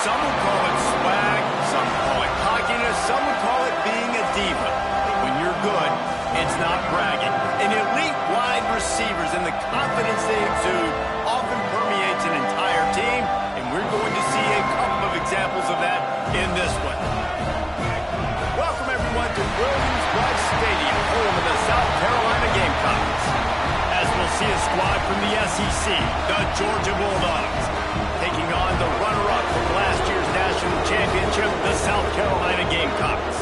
Some would call it swag, some call it cockiness, some would call it being a diva. But when you're good, it's not bragging. And elite wide receivers and the confidence they exude often permeates an entire team, and we're going to see a couple of examples of that in this one. Welcome, everyone, to Williams-Brice Stadium, home of the South Carolina Gamecocks. As we'll see a squad from the SEC, the Georgia Bulldogs, taking on the runner-up from last year's national championship, the South Carolina Gamecocks.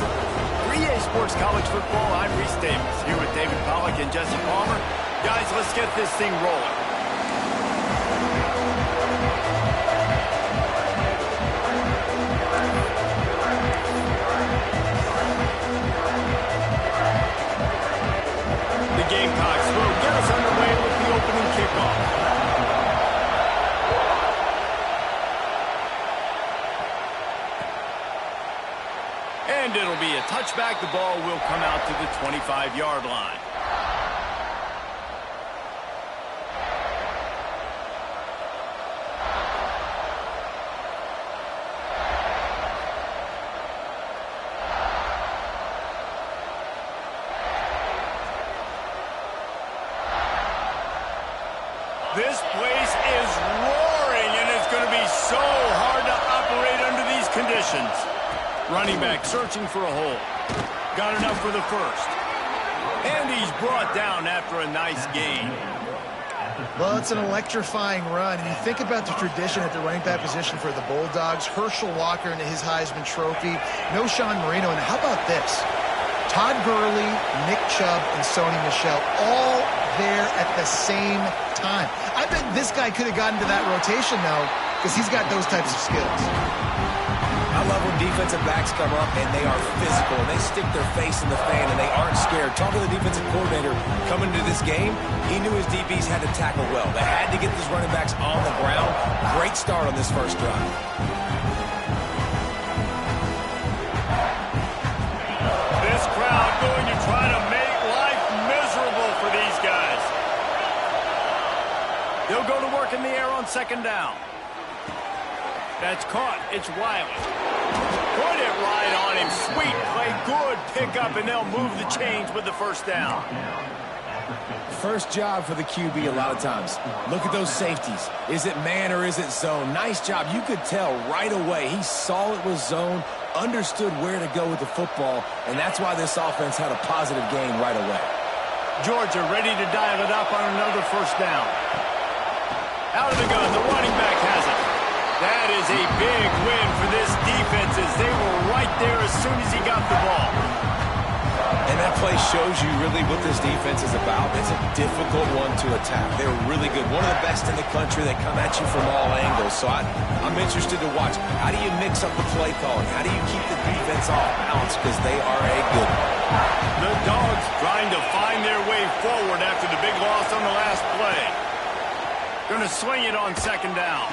3A Sports College Football, I'm Reese Davis, here with David Pollack and Jesse Palmer. Guys, let's get this thing rolling. The Gamecocks will get us underway with the opening kickoff. And it'll be a touchback. The ball will come out to the 25-yard line. This place is roaring, and it's going to be so hard to operate under these conditions. Running back searching for a hole. Got enough for the first. And he's brought down after a nice gain. Well, it's an electrifying run. And you think about the tradition at the running back position for the Bulldogs. Herschel Walker into his Heisman Trophy. No Sean Marino. And how about this? Todd Gurley, Nick Chubb, and Sony Michel all there at the same time. I bet this guy could have gotten to that rotation, though, because he's got those types of skills. I love when defensive backs come up and they are physical and they stick their face in the fan and they aren't scared. Talking to the defensive coordinator coming into this game, he knew his DBs had to tackle well. They had to get these running backs on the ground. Great start on this first drive. This crowd going to try to make life miserable for these guys. They'll go to work in the air on second down. That's caught. It's Wiley. Put it right on him. Sweet play. Good pickup, and they'll move the chains with the first down. First job for the QB a lot of times. Look at those safeties. Is it man or is it zone? Nice job. You could tell right away. He saw it was zone, understood where to go with the football, and that's why this offense had a positive gain right away. Georgia ready to dial it up on another first down. Out of the gun. The running back has it. That is a big win for this defense as they were right there as soon as he got the ball. And that play shows you really what this defense is about. It's a difficult one to attack. They're really good. One of the best in the country. They come at you from all angles. So I'm interested to watch. How do you mix up the play calling? How do you keep the defense off balance? Because they are a good one. The Dogs trying to find their way forward after the big loss on the last play. Going to swing it on second down.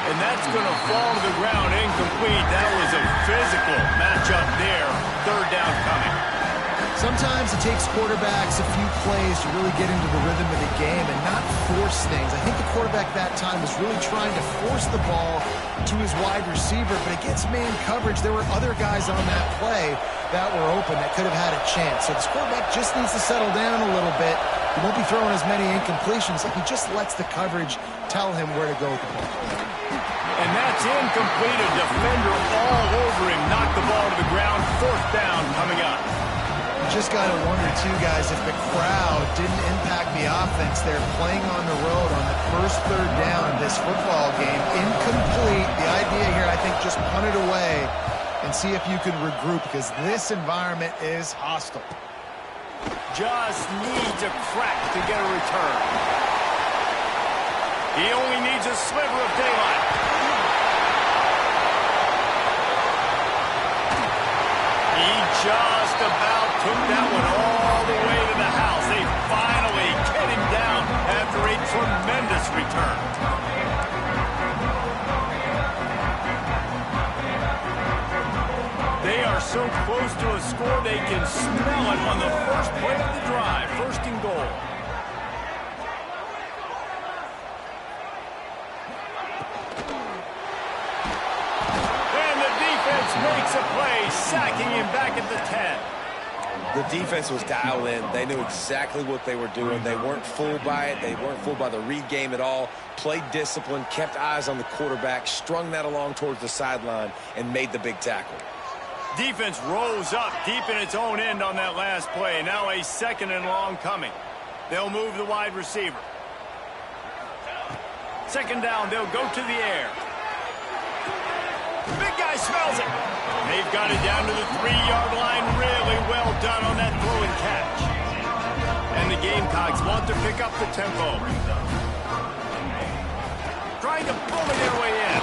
And that's going to fall to the ground incomplete. That was a physical matchup there. Third down coming. Sometimes it takes quarterbacks a few plays to really get into the rhythm of the game and not force things. I think the quarterback that time was really trying to force the ball to his wide receiver, but against man coverage, there were other guys on that play that were open that could have had a chance. So this quarterback just needs to settle down a little bit. He won't be throwing as many incompletions if he just lets the coverage tell him where to go with the ball. And that's incomplete. A defender all over him. Knocked the ball to the ground. Fourth down coming up. You just got to wonder, too, guys, if the crowd didn't impact the offense. They're playing on the road on the first third down of this football game. Incomplete. The idea here, I think, just punt it away and see if you can regroup because this environment is hostile. Just needs a crack to get a return. He only needs a sliver of daylight. He just about took that one all the way to the house. They finally get him down after a tremendous return. They are so close to a score they can smell it on the first play of the drive. First and goal. makes a play, sacking him back at the 10. The defense was dialed in. They knew exactly what they were doing. They weren't fooled by it. They weren't fooled by the read game at all. Played discipline, kept eyes on the quarterback, strung that along towards the sideline, and made the big tackle. Defense rose up deep in its own end on that last play. Now a 2nd and long coming. They'll move the wide receiver. 2nd down, they'll go to the air. Big guy smells it. They've got it down to the 3-yard line. Really well done on that throw and catch. And the Gamecocks want to pick up the tempo. Trying to bully their way in.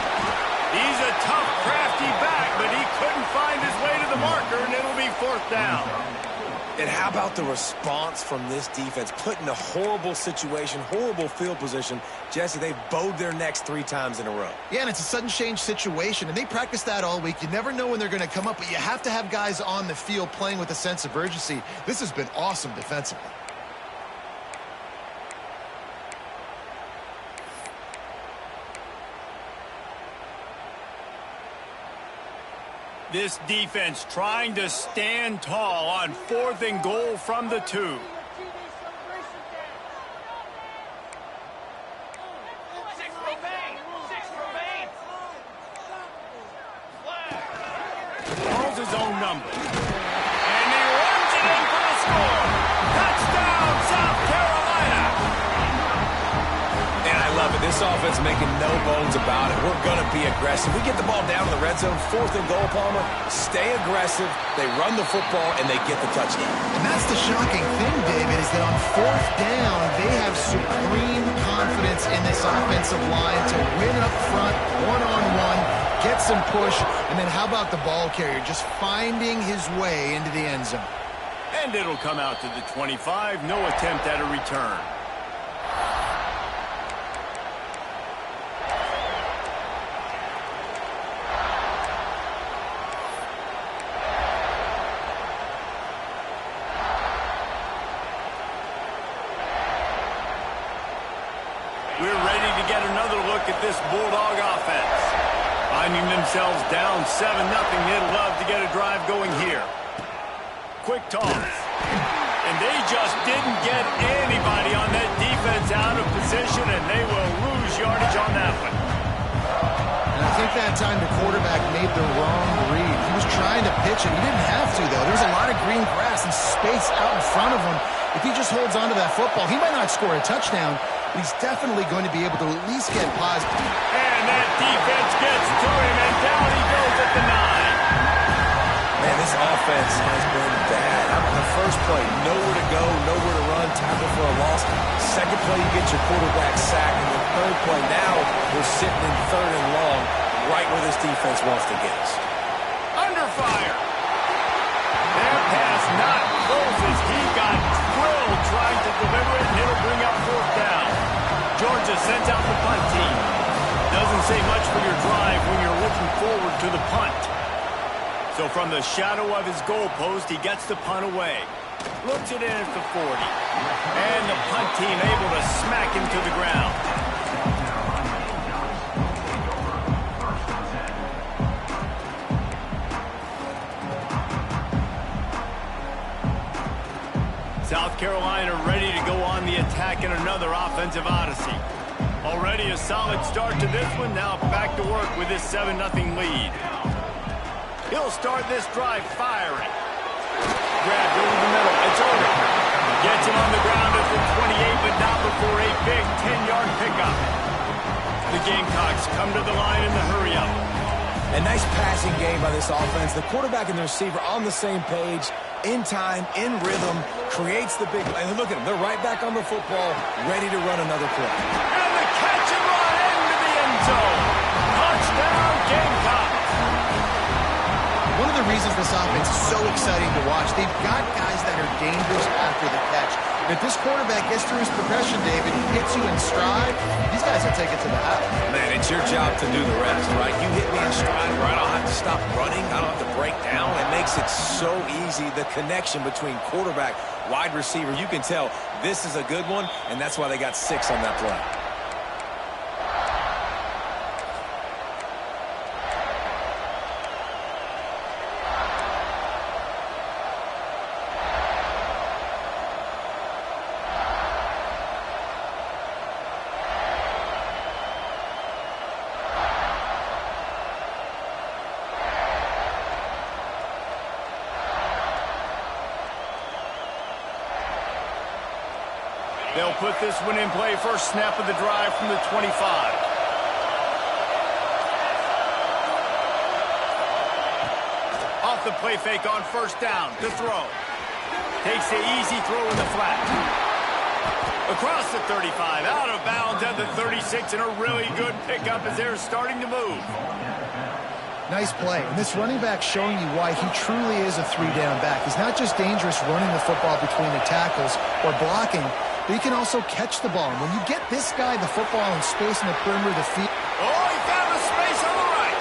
He's a tough, crafty back, but he couldn't find his way to the marker, and it'll be 4th down. And how about the response from this defense? Put in a horrible situation, horrible field position. Jesse, they've bowed their necks 3 times in a row. Yeah, and it's a sudden change situation, and they practice that all week. You never know when they're going to come up, but you have to have guys on the field playing with a sense of urgency. This has been awesome defensively. This defense trying to stand tall on 4th and goal from the 2. Calls his own number. And he runs it in for the score. Touchdown, South Carolina. And I love it. This offense making no bones about it. We're going to be aggressive. We get the ball down to the red zone, 4th and goal, Palmer. Stay aggressive. They run the football, and they get the touchdown. And that's the shocking thing, David, is that on 4th down, they have supreme confidence in this offensive line to win up front, one-on-one, get some push, and then how about the ball carrier just finding his way into the end zone? And it'll come out to the 25. No attempt at a return. We're ready to get another look at this Bulldog offense. Finding themselves down 7-0, they'd love to get a drive going here. Quick toss. And they just didn't get anybody on that defense out of position, and they will lose yardage on that one. And I think that time the quarterback made the wrong read. He was trying to pitch it. He didn't have to, though. There's a lot of green grass and space out in front of him. If he just holds on to that football, he might not score a touchdown, but he's definitely going to be able to at least get positive. And that defense gets to him, and down he goes at the 9. Man, this offense has been bad. The first play, nowhere to go, nowhere to run, tackle for a loss. Second play, you get your quarterback sacked. And the third play, now we're sitting in 3rd and long, right where this defense wants to get us. Under fire. Their pass not close as he got drilled trying to deliver it, and it'll bring up 4th down. Georgia sends out the punt team. Doesn't say much for your drive when you're looking forward to the punt. So from the shadow of his goalpost, he gets the punt away. Looks it in at the 40. And the punt team able to smack him to the ground. South Carolina ready to go on the attack in another offensive odyssey. Already a solid start to this one. Now back to work with this 7-0 lead. He'll start this drive firing. Grabbed over the middle. It's over. Gets him on the ground at the 28, but not before a big 10-yard pickup. The Gamecocks come to the line in the hurry-up. A nice passing game by this offense. The quarterback and the receiver on the same page, in time, in rhythm, creates the big... And look at them. They're right back on the football, ready to run another play. And the catch and run into the end zone. Touchdown, Gamecocks. One of the reasons this offense is so exciting to watch, they've got guys that are dangerous after the catch. And if this quarterback gets through his progression, David, he hits you in stride, these guys will take it to the house. Man, it's your job to do the rest, right? You hit me in stride where I don't have to stop running, I don't have to break down. It makes it so easy, the connection between quarterback, wide receiver. You can tell this is a good one, and that's why they got 6 on that play. They'll put this one in play. First snap of the drive from the 25. Off the play fake on first down to throw. Takes the easy throw in the flat. Across the 35, out of bounds at the 36, and a really good pickup as they're starting to move. Nice play. And this running back showing you why he truly is a three-down back. He's not just dangerous running the football between the tackles or blocking, but he can also catch the ball. And when you get this guy the football in space in the perimeter of the field. Oh, he found a space on the right.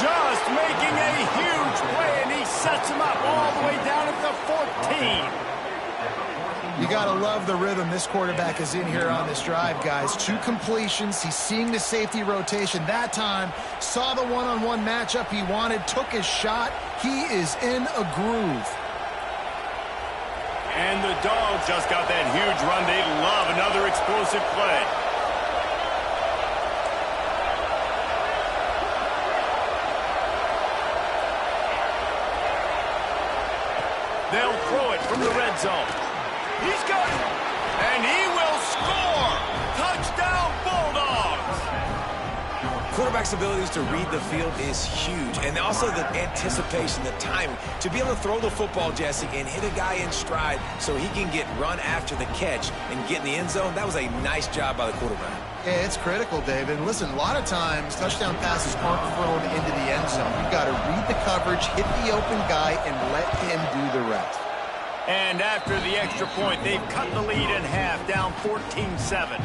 Just making a huge play, and he sets him up all the way down at the 14. You got to love the rhythm this quarterback is in here on this drive, guys. 2 completions. He's seeing the safety rotation that time. Saw the one-on-one matchup he wanted. Took his shot. He is in a groove. And the Dogs just got that huge run. They love another explosive play. They'll throw it from the red zone. He's got it. And he will score. Touchdown, Bulldogs. Quarterback's abilities to read the field is huge. And also the anticipation, the timing. To be able to throw the football, Jesse, and hit a guy in stride so he can get run after the catch and get in the end zone, that was a nice job by the quarterback. Yeah, it's critical, David. And listen, a lot of times touchdown passes aren't thrown into the end zone. You've got to read the coverage, hit the open guy, and let him do the rest. And after the extra point, they've cut the lead in half, down 14-7.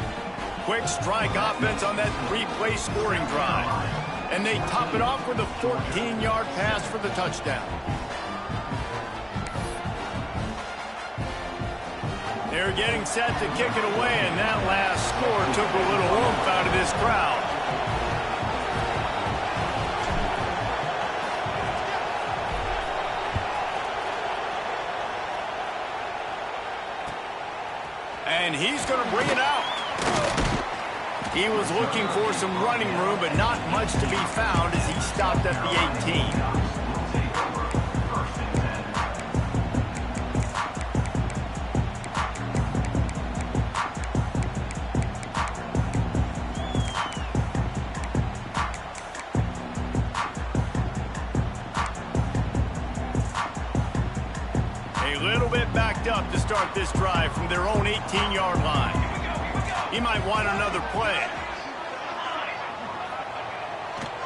Quick strike offense on that 3-play scoring drive. And they top it off with a 14-yard pass for the touchdown. They're getting set to kick it away, and that last score took a little oomph out of this crowd. And he's going to bring it out. He was looking for some running room, but not much to be found as he stopped at the 18. Up to start this drive from their own 18-yard line. He might want another play.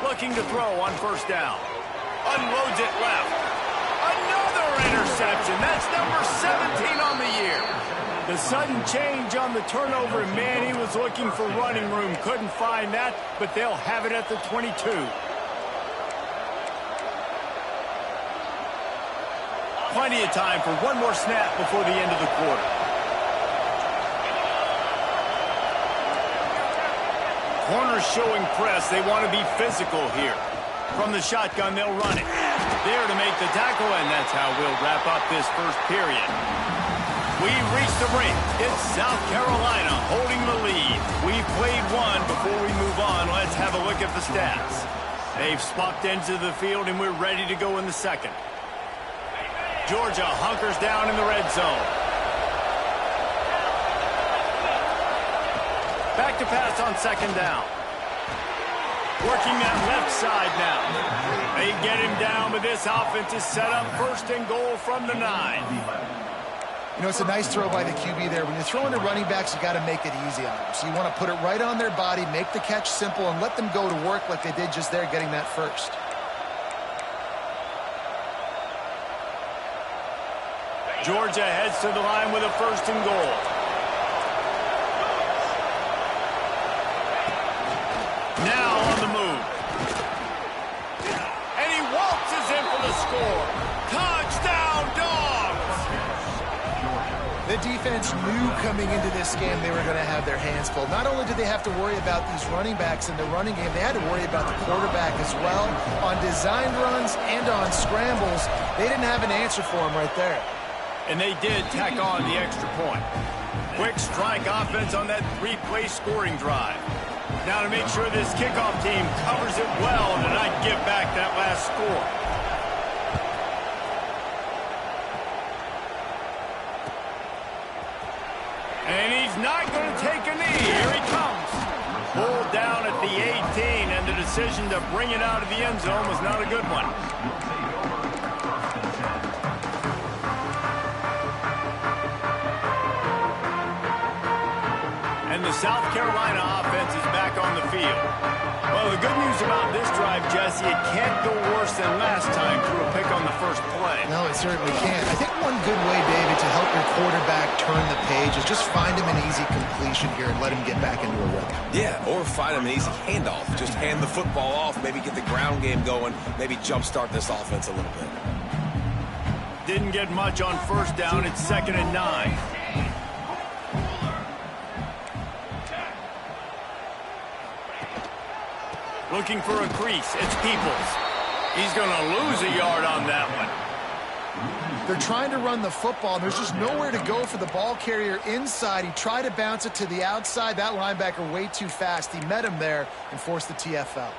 Looking to throw on first down. Unloads it left. Another interception. That's number 17 on the year. The sudden change on the turnover, and man, he was looking for running room. Couldn't find that, but they'll have it at the 22. Plenty of time for one more snap before the end of the quarter. Corners showing press. They want to be physical here. From the shotgun, they'll run it. There to make the tackle, and that's how we'll wrap up this first period. We reach the break. It's South Carolina holding the lead. We've played one before we move on. Let's have a look at the stats. They've swapped ends of the field, and we're ready to go in the second. Georgia hunkers down in the red zone. Back to pass on second down. Working that left side now. They get him down, but this offense is set up first and goal from the 9. You know, it's a nice throw by the QB there. When you're throwing to running backs, you got to make it easy on them. So you want to put it right on their body, make the catch simple, and let them go to work like they did just there, getting that first. Georgia heads to the line with a first and goal. Now on the move. And he waltzes in for the score. Touchdown, Dogs! The defense knew coming into this game they were going to have their hands full. Not only did they have to worry about these running backs in the running game, they had to worry about the quarterback as well. On designed runs and on scrambles, they didn't have an answer for him right there. And they did tack on the extra point. Quick strike offense on that 3-play scoring drive. Now to make sure this kickoff team covers it well and not give back that last score. He's not going to take a knee. Here he comes. Pulled down at the 18, and the decision to bring it out of the end zone was not a good one. And the South Carolina offense is back on the field. Well, the good news about this drive, Jesse, it can't go worse than last time through a pick on the first play. No, it certainly can't. I think one good way, David, to help your quarterback turn the page is just find him an easy completion here and let him get back into a rhythm. Yeah, or find him an easy handoff. Just hand the football off, maybe get the ground game going, maybe jumpstart this offense a little bit. Didn't get much on first down. It's 2nd and 9. Looking for a crease. It's Peoples. He's going to lose a yard on that one. They're trying to run the football, and there's just nowhere to go for the ball carrier inside. He tried to bounce it to the outside. That linebacker way too fast. He met him there and forced the TFL.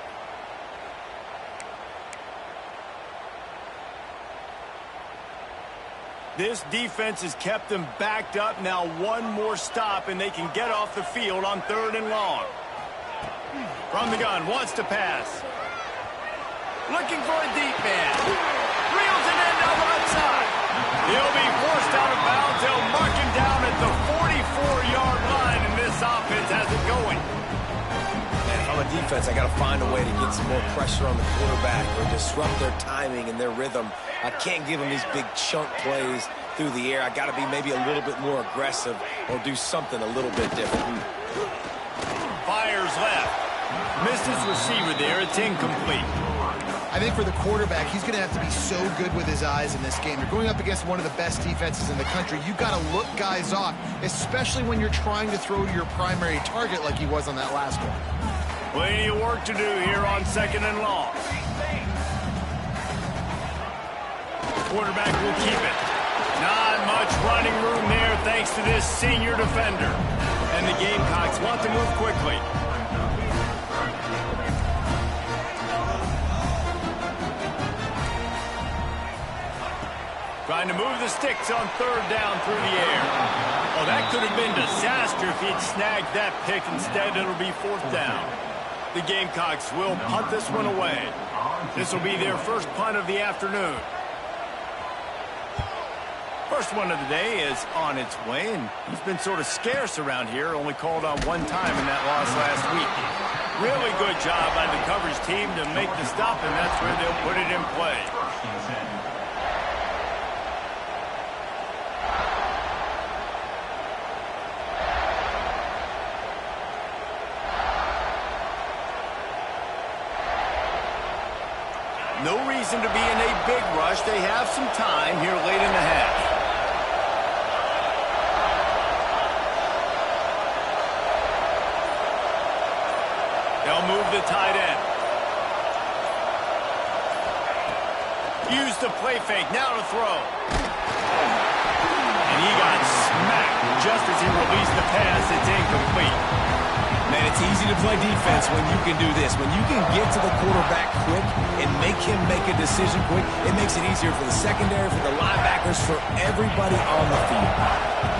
This defense has kept them backed up. Now one more stop, and they can get off the field on 3rd and long. From the gun, wants to pass. Looking for a deep man. Reels it in on the outside. He'll be forced out of bounds. They'll mark him down at the 44-yard line, and this offense has it going. And if I'm a defense, I got to find a way to get some more pressure on the quarterback or disrupt their timing and their rhythm. I can't give them these big chunk plays through the air. I got to be maybe a little bit more aggressive or do something a little bit different. Fires left. Missed his receiver there. It's incomplete. I think for the quarterback, he's going to have to be so good with his eyes in this game. You're going up against one of the best defenses in the country. You've got to look guys off, especially when you're trying to throw to your primary target like he was on that last one. Plenty of work to do here on 2nd and long. Quarterback will keep it. Not much running room there thanks to this senior defender. And the Gamecocks want to move quickly. Trying to move the sticks on 3rd down through the air. Oh, that could have been disaster if he'd snagged that pick. Instead, it'll be 4th down. The Gamecocks will punt this one away. This will be their first punt of the afternoon. First one of the day is on its way, and he's been sort of scarce around here, only called on one time in that loss last week. Really good job by the coverage team to make the stop, and that's where they'll put it in play. No reason to be in a big rush. They have some time here late in the half. They'll move the tight end. Use the play fake. Now to throw. And he got smacked just as he released the pass. It's incomplete. Man, it's easy to play defense when you can do this. When you can get to the quarterback quick and make him make a decision quick, it makes it easier for the secondary, for the linebackers, for everybody on the field.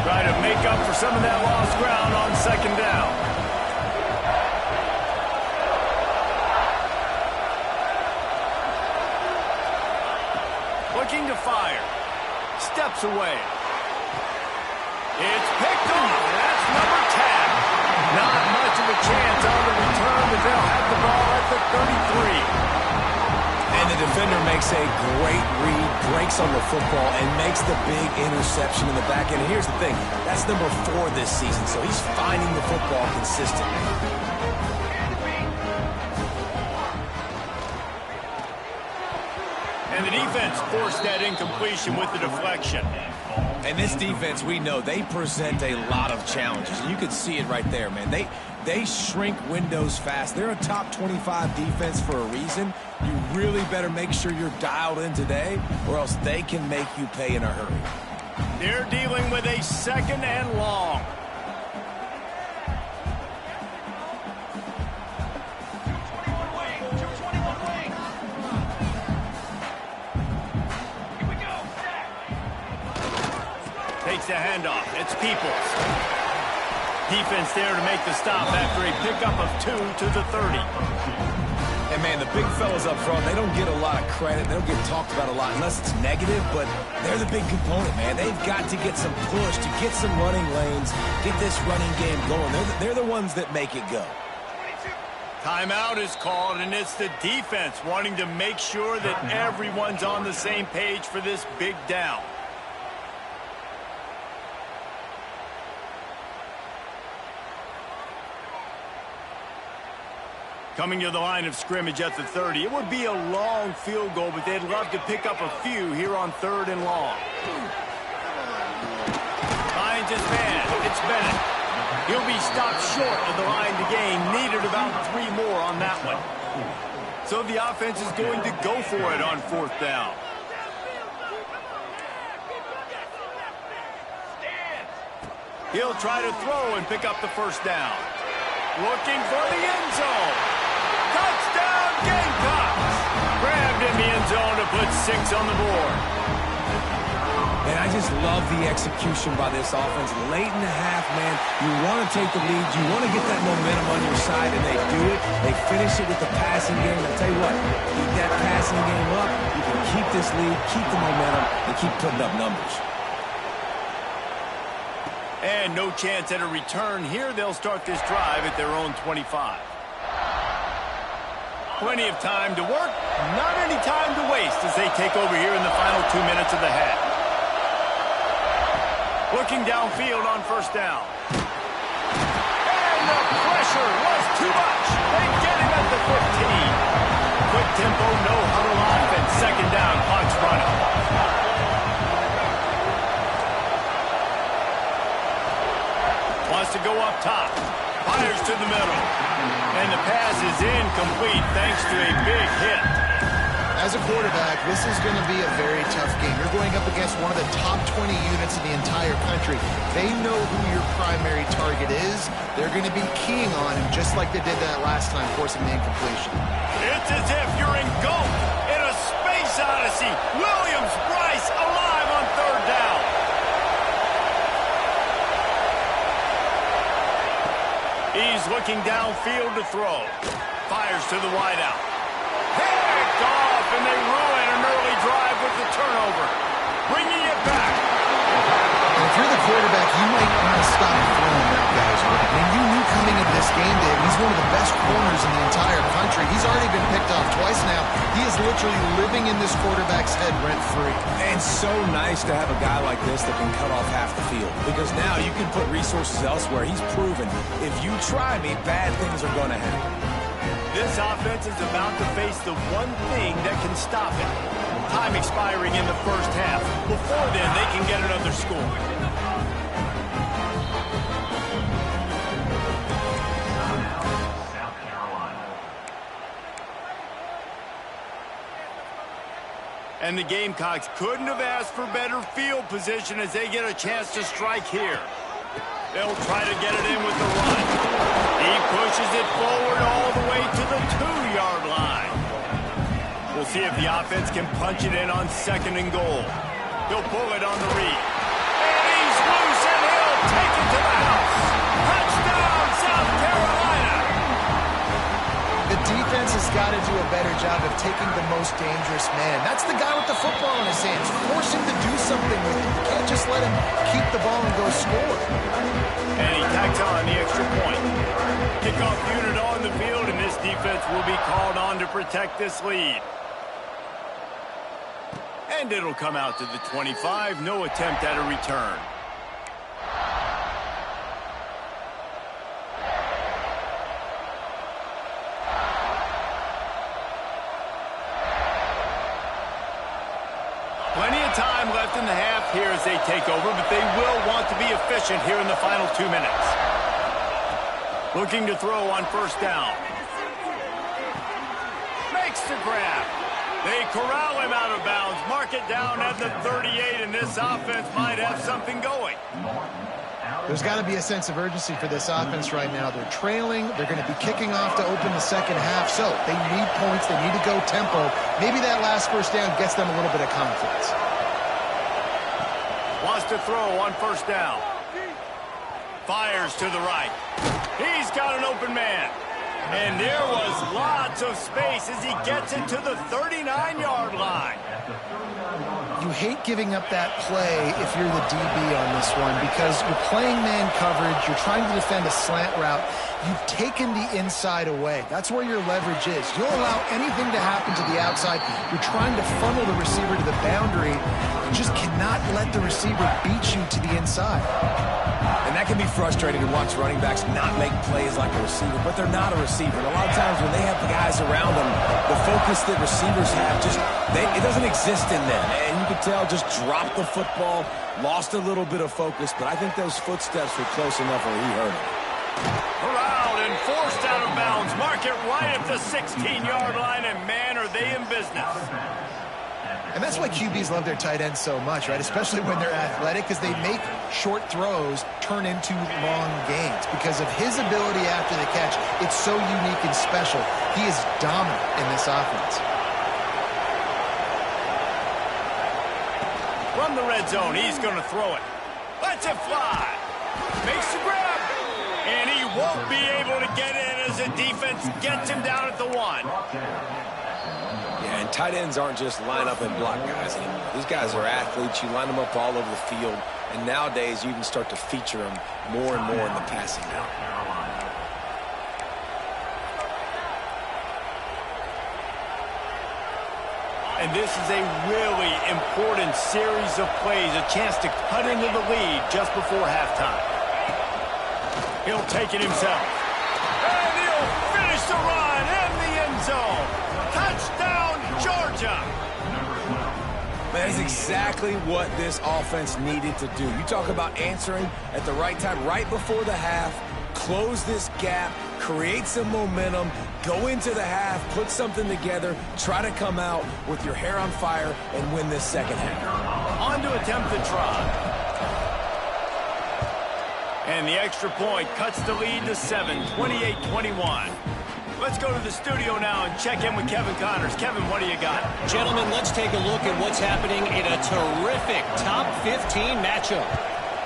Try to make up for some of that lost ground on 2nd down. Looking to fire. Steps away. It's picked off. That's number 10. Not much of a chance on the return, but they'll have the ball at the 33. And the defender makes a great read, breaks on the football, and makes the big interception in the back end. And here's the thing, that's number 4 this season, so he's finding the football consistently. And the defense forced that incompletion with the deflection. And this defense, we know, they present a lot of challenges. You can see it right there, man. They shrink windows fast. They're a top 25 defense for a reason. You really better make sure you're dialed in today, or else they can make you pay in a hurry. They're dealing with a 2nd and long. Takes the handoff. It's Peoples. Defense there to make the stop after a pickup of 2 to the 30. And, man, the big fellas up front, they don't get a lot of credit. They don't get talked about a lot unless it's negative, but they're the big component, man. They've got to get some push, to get some running lanes, get this running game going. They're the ones that make it go. Timeout is called, and it's the defense wanting to make sure that everyone's on the same page for this big down. Coming to the line of scrimmage at the 30. It would be a long field goal, but they'd love to pick up a few here on 3rd and long. Finds his man. It's Bennett. He'll be stopped short of the line to gain. Needed about 3 more on that one. So the offense is going to go for it on 4th down. He'll try to throw and pick up the 1st down. Looking for the end zone. Touchdown, Gamecocks! Grabbed in the end zone to put 6 on the board. And I just love the execution by this offense. Late in the half, man, you want to take the lead. You want to get that momentum on your side, and they do it. They finish it with the passing game. I'll tell you what, keep that passing game up. You can keep this lead, keep the momentum, and keep putting up numbers. And no chance at a return here. They'll start this drive at their own 25. Plenty of time to work, not any time to waste as they take over here in the final 2 minutes of the half. Looking downfield on 1st down. And the pressure was too much. They get him at the 15. Quick tempo, no huddle offense. 2nd down, clock's running. Wants to go up top. Fires to the middle. And the pass is incomplete thanks to a big hit. As a quarterback, this is going to be a very tough game. You're going up against one of the top 20 units in the entire country. They know who your primary target is. They're going to be keying on him just like they did that last time, forcing the incompletion. It's as if you're engulfed in a space odyssey. Williams-Brice alive on 3rd down. He's looking downfield to throw. Fires to the wideout. Picked off, and they ruin an early drive with the turnover. Bringing it back. And if you're the quarterback, you might want to stop throwing that guy's way. I mean, you knew coming into this game, Dave, he's one of the best corners in the entire country. He's already been picked off twice now. He is literally living in this quarterback's head rent-free. And so nice to have a guy like this that can cut off half the field. Because now you can put resources elsewhere. He's proven, if you try me, bad things are going to happen. This offense is about to face the one thing that can stop it. Time expiring in the 1st half. Before then, they can get another score. And the Gamecocks couldn't have asked for better field position as they get a chance to strike here. They'll try to get it in with the run. He pushes it forward all the way to the 2-yard line. We'll see if the offense can punch it in on 2nd and goal. He'll pull it on the read. And he's loose, and he'll take it to the house. Touchdown, South Carolina! The defense has got to do a better job of taking the most dangerous man. That's the guy with the football in his hands. Force him to do something with it. You can't just let him keep the ball and go score. And he tacks on the extra point. Kickoff unit on the field, and this defense will be called on to protect this lead. And it'll come out to the 25. No attempt at a return. Plenty of time left in the half here as they take over, but they will want to be efficient here in the final 2 minutes. Looking to throw on 1st down. Makes the grab. They corral him out of bounds. Mark it down at the 38, and this offense might have something going. There's got to be a sense of urgency for this offense right now. They're trailing. They're going to be kicking off to open the 2nd half. So they need points. They need to go tempo. Maybe that last 1st down gets them a little bit of confidence. Wants to throw on 1st down. Fires to the right. He's got an open man. And there was lots of space as he gets it to the 39-yard line. You hate giving up that play if you're the DB on this one because you're playing man coverage, you're trying to defend a slant route. You've taken the inside away. That's where your leverage is. You'll allow anything to happen to the outside. You're trying to funnel the receiver to the boundary. You just cannot let the receiver beat you to the inside. And that can be frustrating to watch running backs not make plays like a receiver, but they're not a receiver. And a lot of times when they have the guys around them, the focus that receivers have it doesn't exist in them. And you can tell just dropped the football, lost a little bit of focus, but I think those footsteps were close enough where he heard it. Corralled and forced out of bounds. Mark it right at the 16-yard line, and man, are they in business. And that's why QBs love their tight ends so much, right? Especially when they're athletic, because they make short throws turn into long gains. Because of his ability after the catch, it's so unique and special. He is dominant in this offense. From the red zone, he's going to throw it. Lets it fly. Makes the grab. And he won't be able to get in as the defense gets him down at the 1. Yeah, and tight ends aren't just line up and block guys anymore. These guys are athletes. You line them up all over the field. And nowadays, you can start to feature them more and more in the passing down. And this is a really important series of plays, a chance to cut into the lead just before halftime. He'll take it himself. And he'll finish the run in the end zone. Touchdown, Georgia. That is exactly what this offense needed to do. You talk about answering at the right time, right before the half, close this gap, create some momentum, go into the half, put something together, try to come out with your hair on fire and win this second half. On to attempt the try. And the extra point cuts the lead to 7, 28-21. Let's go to the studio now and check in with Kevin Connors. Kevin, what do you got? Gentlemen, let's take a look at what's happening in a terrific top 15 matchup.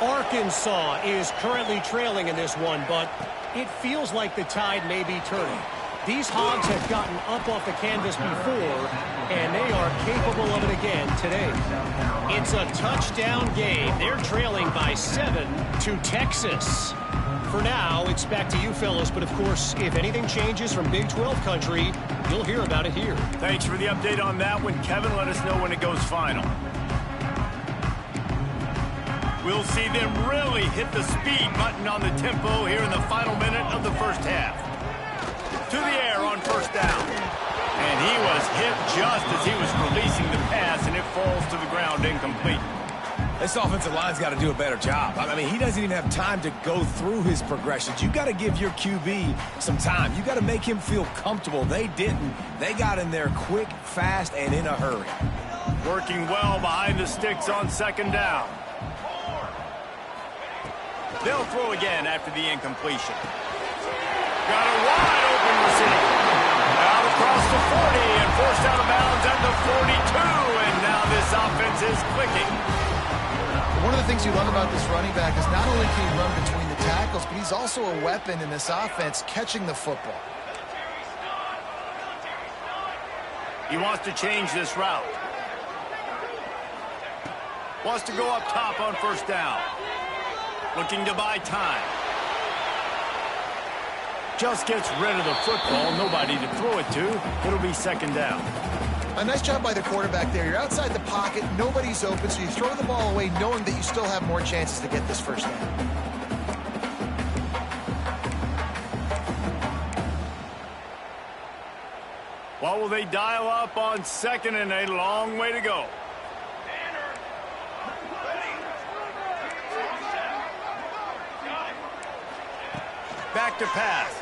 Arkansas is currently trailing in this one, but it feels like the tide may be turning. These Hogs have gotten up off the canvas before, and they are capable of it again today. It's a touchdown game. They're trailing by 7 to Texas. For now, it's back to you fellas, but of course, if anything changes from Big 12 country, you'll hear about it here. Thanks for the update on that one, Kevin. Let us know when it goes final. We'll see them really hit the speed button on the tempo here in the final minute of the first half. To the air on first down. And he was hit just as he was releasing the pass, and it falls to the ground incomplete. This offensive line's got to do a better job. I mean, he doesn't even have time to go through his progressions. You got to give your QB some time. You got to make him feel comfortable. They didn't. They got in there quick, fast, and in a hurry. Working well behind the sticks on second down. They'll throw again after the incompletion. Got a wide open receiver. Out across the 40 and forced out of bounds at the 42. And now this offense is clicking. One of the things you love about this running back is not only can he run between the tackles, but he's also a weapon in this offense catching the football. He wants to change this route. Wants to go up top on first down. Looking to buy time. Just gets rid of the football. Nobody to throw it to. It'll be second down. A nice job by the quarterback there. You're outside the pocket. Nobody's open, so you throw the ball away knowing that you still have more chances to get this first down. What will they dial up on second and a long way to go? Back to pass.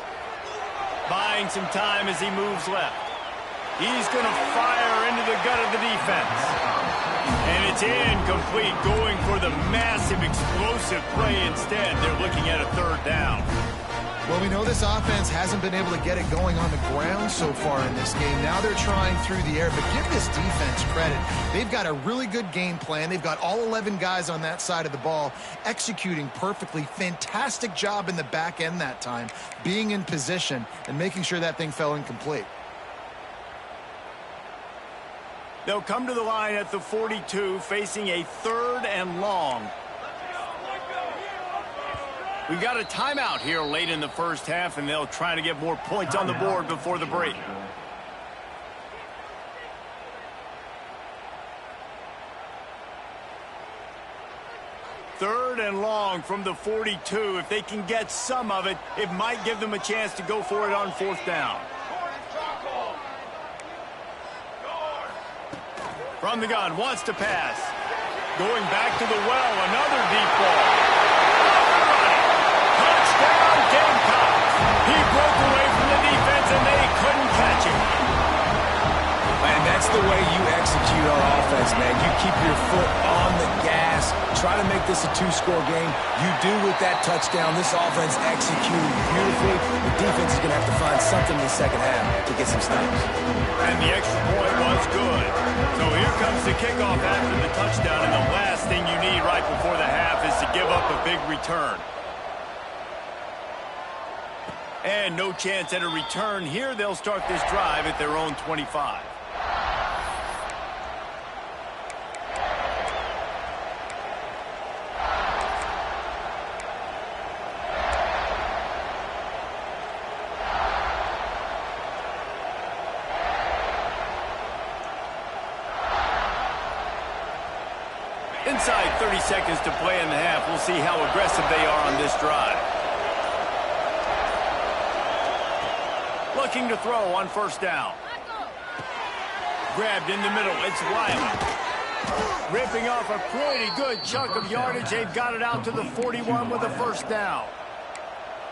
Buying some time as he moves left. He's going to fire into the gut of the defense. And it's incomplete, going for the massive explosive play instead. They're looking at a third down. Well, we know this offense hasn't been able to get it going on the ground so far in this game. Now they're trying through the air, but give this defense credit. They've got a really good game plan. They've got all 11 guys on that side of the ball executing perfectly. Fantastic job in the back end that time, being in position and making sure that thing fell incomplete. They'll come to the line at the 42, facing a 3rd and long. We've got a timeout here late in the first half, and they'll try to get more points on the board before the break. Third and long from the 42. If they can get some of it, it might give them a chance to go for it on 4th down. From the gun, wants to pass. Going back to the well, another deep ball. Touchdown, Gamecocks. He broke away from the defense, and they couldn't catch him. And that's the way you execute on offense, man. You keep your foot on the gas. Try to make this a 2-score game. You do with that touchdown. This offense executed beautifully. The defense is going to have to find something in the second half to get some stops. And the extra point was good. So here comes the kickoff after the touchdown, and the last thing you need right before the half is to give up a big return. And no chance at a return here. They'll start this drive at their own 25. Inside 30 seconds to play in the half. We'll see how aggressive they are on this drive. Looking to throw on 1st down. Grabbed in the middle. It's Wiley. Ripping off a pretty good chunk of yardage. They've got it out to the 41 with a 1st down.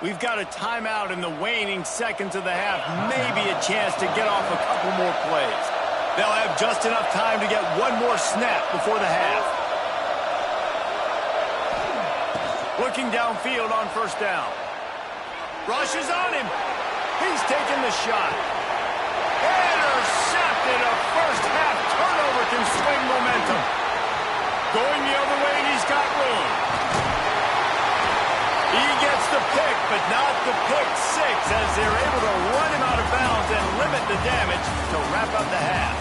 We've got a timeout in the waning seconds of the half. Maybe a chance to get off a couple more plays. They'll have just enough time to get one more snap before the half. Looking downfield on 1st down. Rushes on him. He's taking the shot. Intercepted. A first-half turnover can swing momentum. Going the other way, and he's got room. He gets the pick, but not the pick 6, as they're able to run him out of bounds and limit the damage to wrap up the half.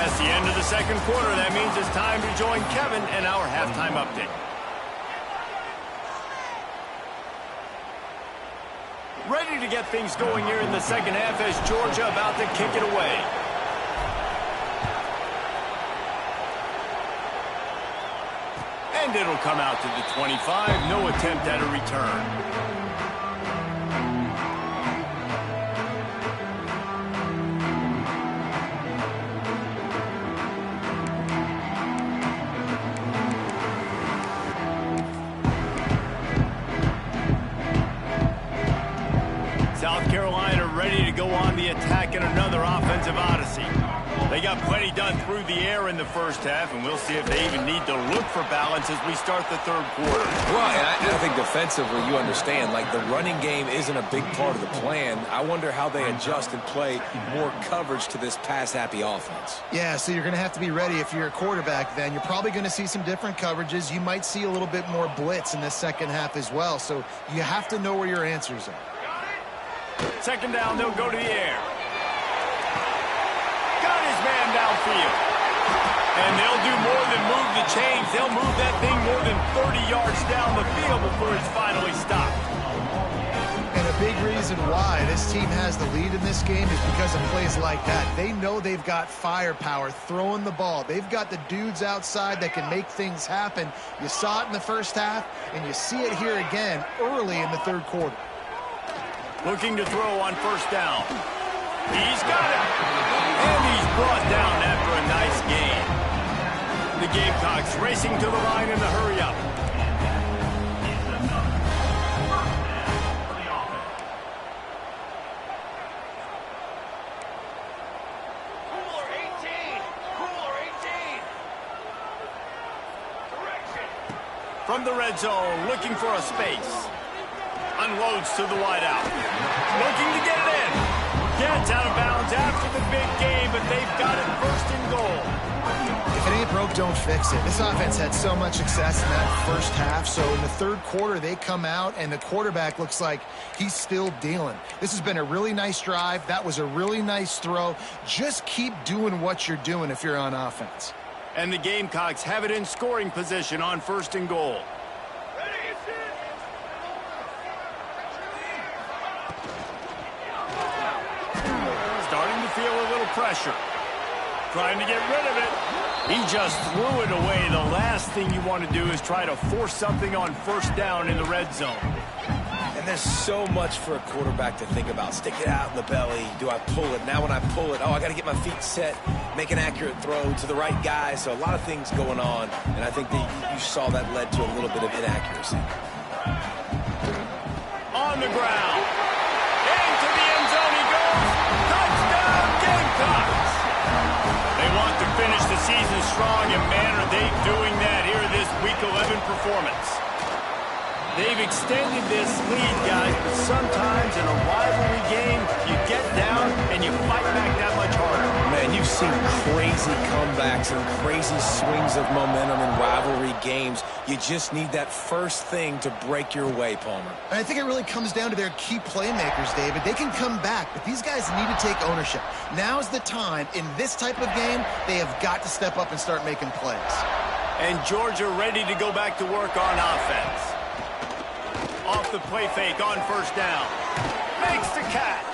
That's the end of the second quarter. That means it's time to join Kevin in our halftime update. Ready to get things going here in the second half as Georgia about to kick it away. And it'll come out to the 25. No attempt at a return. South Carolina ready to go on the attack in another offensive odyssey. They got plenty done through the air in the first half, and we'll see if they even need to look for balance as we start the third quarter. Well, and I think defensively, you understand, like the running game isn't a big part of the plan. I wonder how they adjust and play more coverage to this pass-happy offense. Yeah, so you're going to have to be ready if you're a quarterback then. You're probably going to see some different coverages. You might see a little bit more blitz in the second half as well, so you have to know where your answers are. Second down, they'll go to the air. Got his man downfield. And they'll do more than move the chains. They'll move that thing more than 30 yards down the field before it's finally stopped. And a big reason why this team has the lead in this game is because of plays like that. They know they've got firepower throwing the ball. They've got the dudes outside that can make things happen. You saw it in the first half, and you see it here again early in the third quarter. Looking to throw on first down. He's got it. And he's brought down after a nice gain. The Gamecocks racing to the line in the hurry-up. From the red zone, looking for a space. On unloads to the wideout. Looking to get it in. Gets out of bounds after the big game, but they've got it first and goal. If it ain't broke, don't fix it. This offense had so much success in that first half, so in the third quarter, they come out, and the quarterback looks like he's still dealing. This has been a really nice drive. That was a really nice throw. Just keep doing what you're doing if you're on offense. And the Gamecocks have it in scoring position on first and goal. Starting to feel a little pressure. Trying to get rid of it. He just threw it away. The last thing you want to do is try to force something on first down in the red zone. And there's so much for a quarterback to think about. Stick it out in the belly. Do I pull it? Now when I pull it, I got to get my feet set, make an accurate throw to the right guy. So a lot of things going on, and I think that you saw that led to a little bit of inaccuracy. On the ground. Into the end zone he goes. Touchdown, Gamecocks! They want to finish the season strong, and man, are they doing that here this Week 11 performance. They've extended this lead, guys, but sometimes in a rivalry game, you get down and you fight back that much harder. Man, you've seen crazy comebacks and crazy swings of momentum in rivalry games. You just need that first thing to break your way, Palmer. And I think it really comes down to their key playmakers, David. They can come back, but these guys need to take ownership. Now's the time. In this type of game, they have got to step up and start making plays. And Georgia ready to go back to work on offense. Off the play fake on first down. Makes the catch.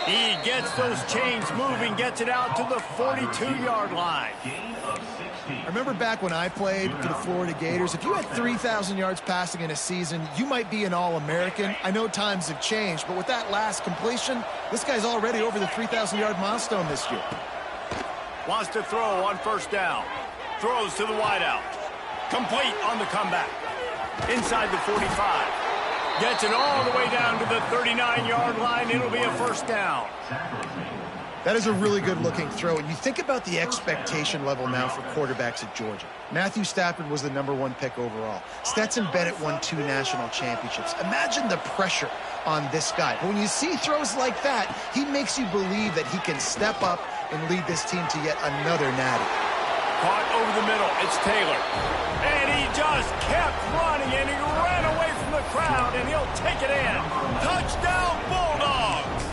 He gets those chains moving, gets it out to the 42-yard line. I remember back when I played for the Florida Gators, if you had 3,000 yards passing in a season, you might be an All-American. I know times have changed, but with that last completion, this guy's already over the 3,000-yard milestone this year. Wants to throw on first down. Throws to the wideout. Complete on the comeback. Inside the 45. Gets it all the way down to the 39-yard line. It'll be a first down. That is a really good-looking throw. And you think about the expectation level now for quarterbacks at Georgia. Matthew Stafford was the #1 pick overall. Stetson Bennett won 2 national championships. Imagine the pressure on this guy. But when you see throws like that, he makes you believe that he can step up and lead this team to yet another natty. Caught over the middle. It's Taylor. And he just kept running, and he ran away from the crowd, and he'll take it in. Touchdown, Bulldogs!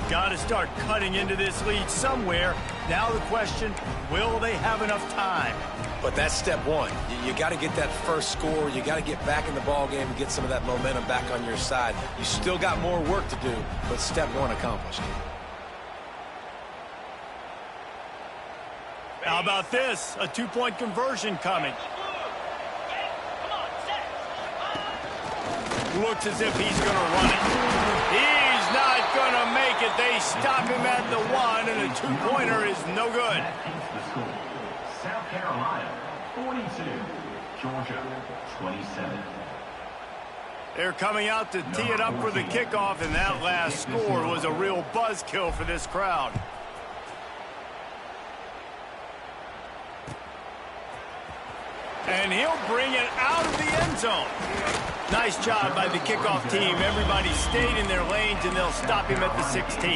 Got to start cutting into this lead somewhere. Now the question, will they have enough time? But that's step one. You got to get that first score. You got to get back in the ball game and get some of that momentum back on your side. You still got more work to do, but step one accomplished. How about this? A 2-point conversion coming. Looks as if he's going to run it. He's not going to make it. They stop him at the 1, and a 2-pointer is no good. South Carolina, 42. Georgia, 27. They're coming out to tee it up for the kickoff, and that last score was a real buzzkill for this crowd. And he'll bring it out of the end zone. Nice job by the kickoff team. Everybody stayed in their lanes, and they'll stop him at the 16.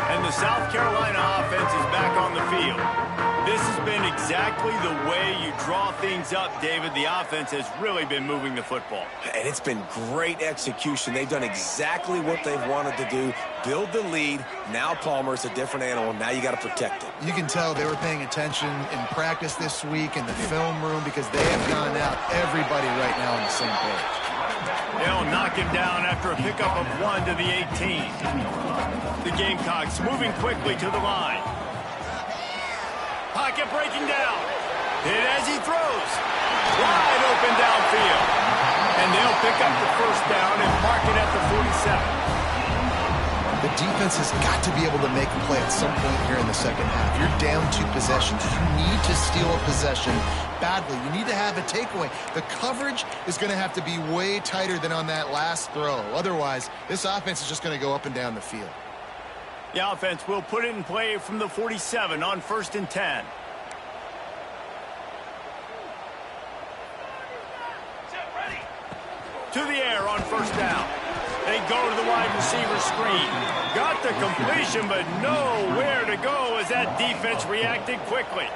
And the South Carolina offense is back on the field. This has been exactly the way you draw things up, David. The offense has really been moving the football. And it's been great execution. They've done exactly what they've wanted to do. Build the lead. Now Palmer's a different animal. Now you got to protect it. You can tell they were paying attention in practice this week in the film room because they have gone out. Everybody right now on the same page. They'll knock him down after a pickup of 1 to the 18. The Gamecocks moving quickly to the line. Pocket breaking down. Hit as he throws. Wide open downfield. And they'll pick up the first down and mark it at the 47. The defense has got to be able to make a play at some point here in the second half. You're down 2 possessions. You need to steal a possession badly. You need to have a takeaway. The coverage is going to have to be way tighter than on that last throw. Otherwise, this offense is just going to go up and down the field. The offense will put it in play from the 47 on 1st and 10. to the air on first down. They go to the wide receiver screen. Got the completion, but nowhere to go as that defense reacted quickly.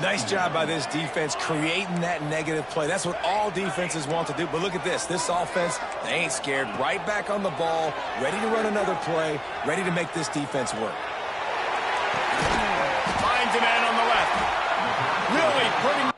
Nice job by this defense creating that negative play. That's what all defenses want to do. But look at this. This offense, they ain't scared. Right back on the ball, ready to run another play, ready to make this defense work. Finds a man on the left. Really putting